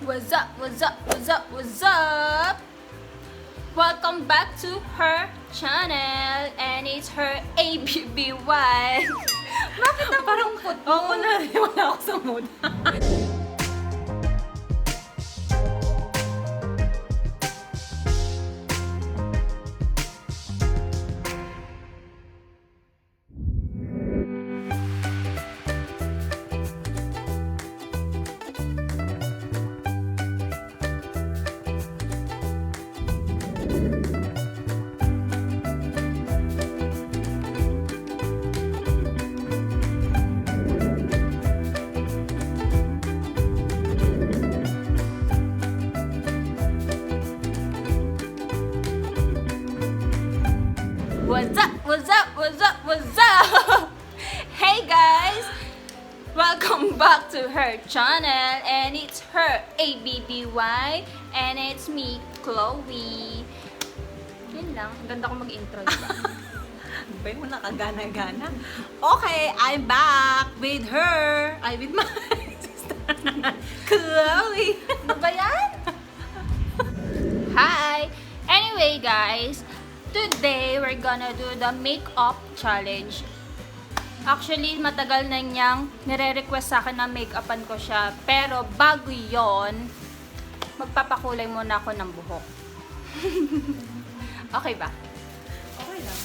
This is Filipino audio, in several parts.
What's up, what's up, what's up, what's up? Welcome back to her channel and it's her ABBY. Bakit ang parang put mo? Oo na, wala ako sa mood. What's up, what's up, what's up, what's up? Hey guys! Welcome back to her channel and it's her ABBY and it's me, Chloe. Yun lang, ganda ko mag-intro. Ba yung nakagana-gana? Okay, I'm back with her. With my sister, Chloe. Ano ba yan? Hi! Anyway guys, today we're gonna do the makeup challenge. Actually, matagal na niyang nire-request sa akin na make-upan ko siya. Pero bago yon, magpapakulay muna ako ng buhok. Okay ba? Okay lang.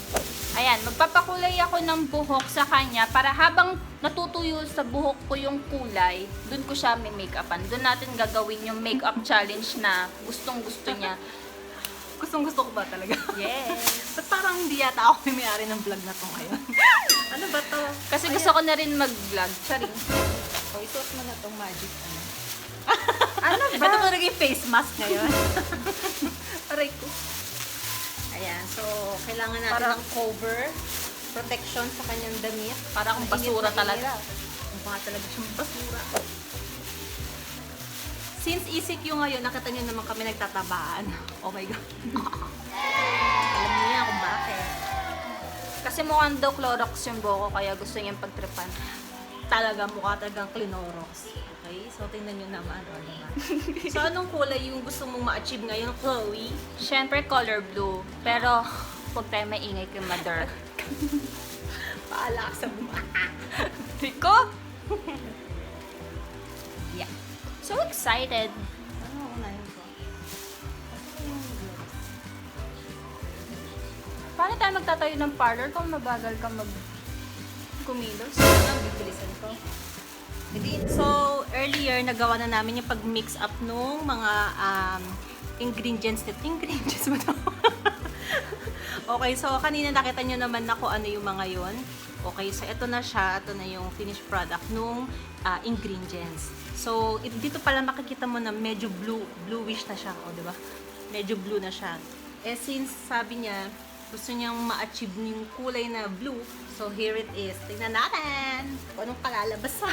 Ayan, magpapakulay ako ng buhok sa kanya para habang natutuyo sa buhok ko yung kulay, dun ko siya may make-upan. Dun natin gagawin yung make-up challenge na gustong-gusto niya. Gustong-gusto ko ba talaga? Yes! Ba't parang hindi yata ako may may-ari ng vlog na to ngayon? Ano ba to? Kasi gusto ko na rin mag-vlog. Charing. So, isuot mo na tong magic. Ano ba? Ito talaga yung face mask ngayon. Aray ko. Ayan, so kailangan natin Para- ng cover, protection sa kanyang damit. Para akong basura talaga. Mukha talaga siyang basura. Since ECQ ngayon, nakita niyo naman kami nagtatabaan. Oh my God. Alam niyo yan kung bakit. Kasi mukhang daw Clorox yung buhok ko, kaya gusto niyang pagtripan. Talaga, mukha talagang Clinorox. Okay? So, tingnan niyo naman. O, diba? So, anong kulay yung gusto mong ma-achieve ngayon, Chloe? Siyempre color blue. Pero, huwag tayo maingay kay mother. Paala ka sa buha. Rico? Yeah. So excited. Ano unahin ko? Paano tayo magtatayo ng parlor kung mabagal ka kumilos? Ano, bibilisan ko. So, earlier, nagawa na namin yung pag-mix up nung mga ingredients nito. Ingredients ba ito? Okay, so kanina nakita nyo naman na kung ano yung mga yon. Okay, so ito na siya. Ito na yung finished product nung ingredients. So, dito pala makikita mo na medyo bluish na siya. O, diba? Medyo blue na siya. Eh, since sabi niya, gusto niyang ma-achieve yung kulay na blue. So, here it is. Tingnan natin kung anong kalalabas sa.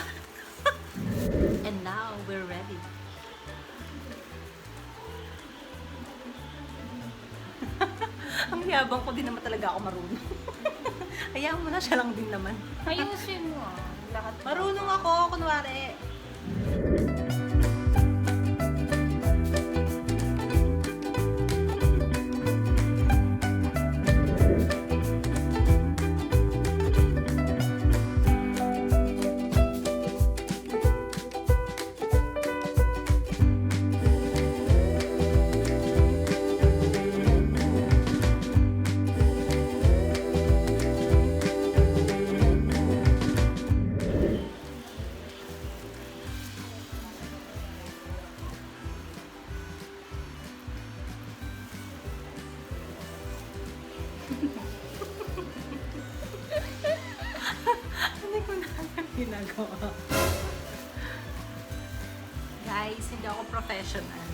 And now, we're ready. Ang yabang ko, din naman talaga ako marunong. Hayaan mo na, siya lang din naman. Ayusin mo ah. Lahat. Marunong ako, kunwari. Ano ko na ginagawa? Guys, hindi ako professional.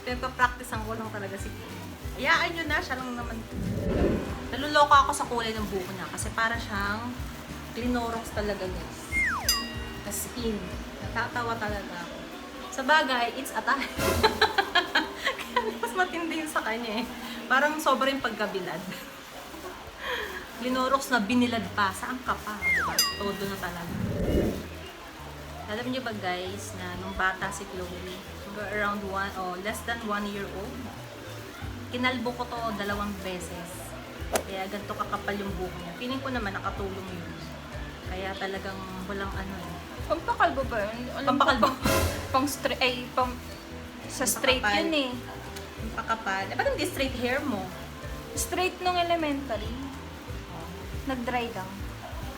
Pinagpa-practicean ko lang talaga si Kuya. Hayaan nyo na, siya lang naman. Naluloka ako sa kulay ng buko niya kasi para siyang Clinorox talaga, guys. As in, natatawa talaga ako. Sa bagay, it's a time. Kaya mas matindi yun sa kanya eh. Parang sobrang pagkabilad. Clinorox na binilad pa. Saan ka pa? Diba? Todo na talaga. Alam niyo ba guys, na nung bata si Chloe, around less than 1 year old, kinalbo ko to 2 beses. Kaya ganito kakapal yung buhok niya. Feeling ko naman nakatulong yun. Kaya talagang walang ano eh. Pampakalbo ba yun? Pampakalbo. Sa straight Pampakapal. yun eh. Yung pakapal. Ba't hindi straight hair mo? Straight nung elementary. Nag-dry lang.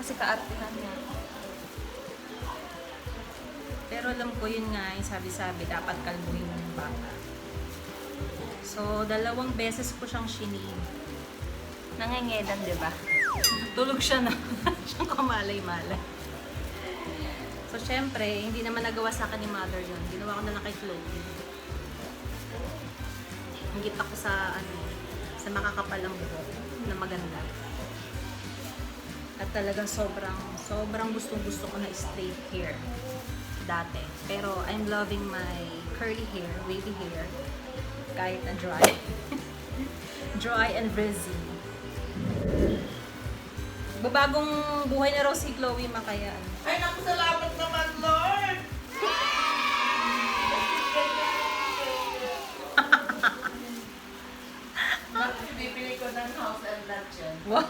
Kasi kaartihan niya. Pero alam ko yun nga, yung sabi-sabi, dapat kalbuhin yung bata. So, 2 beses ko siyang shinib. Nangingilan, di ba? Tulog siya na. Siyang kamalay-malay. So, syempre, hindi naman nagawa sa akin ni mother yun. Ginawa ko na lang kay Chloe. Hingit ako sa, sa makakapalang buhok na maganda. At talagang sobrang gustong-gusto ko na straight hair dati. Pero I'm loving my curly hair, wavy hair, kahit na dry. Dry and frizzy. Babagong buhay na raw si Chloe Makayan. Ay, naku, salamat naman, Lord! Bibili ko ng house and lot yan. Wow.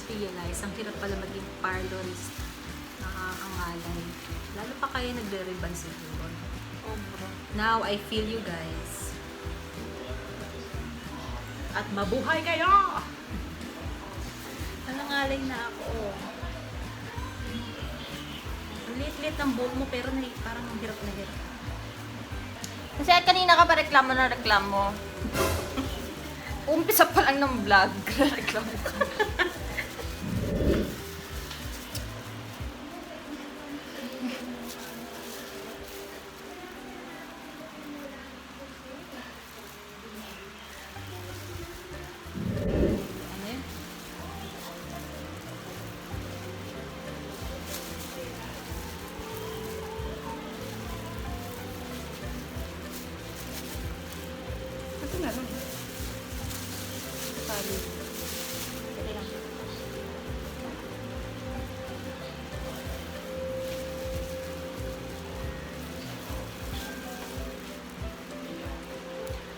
Realize, ang hirap pala maging parlorist. Nakakangalay. Lalo pa kayo nagre-ribbon siguro. Now, I feel you guys. At mabuhay kayo! Nangangalay na ako. Ang liit-liit ng buhok mo, pero parang hirap na hirap. Kasi kanina ka pa reklamo na reklamo. Umpisa pa lang ng vlog. Reklamo ka. Ano yun? Ito na lang. Sorry. Ito lang.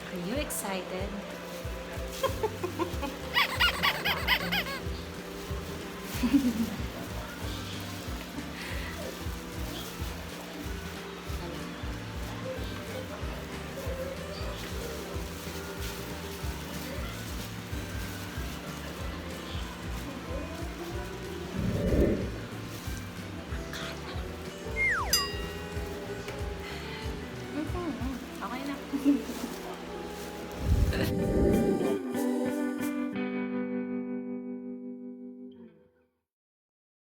Are you excited?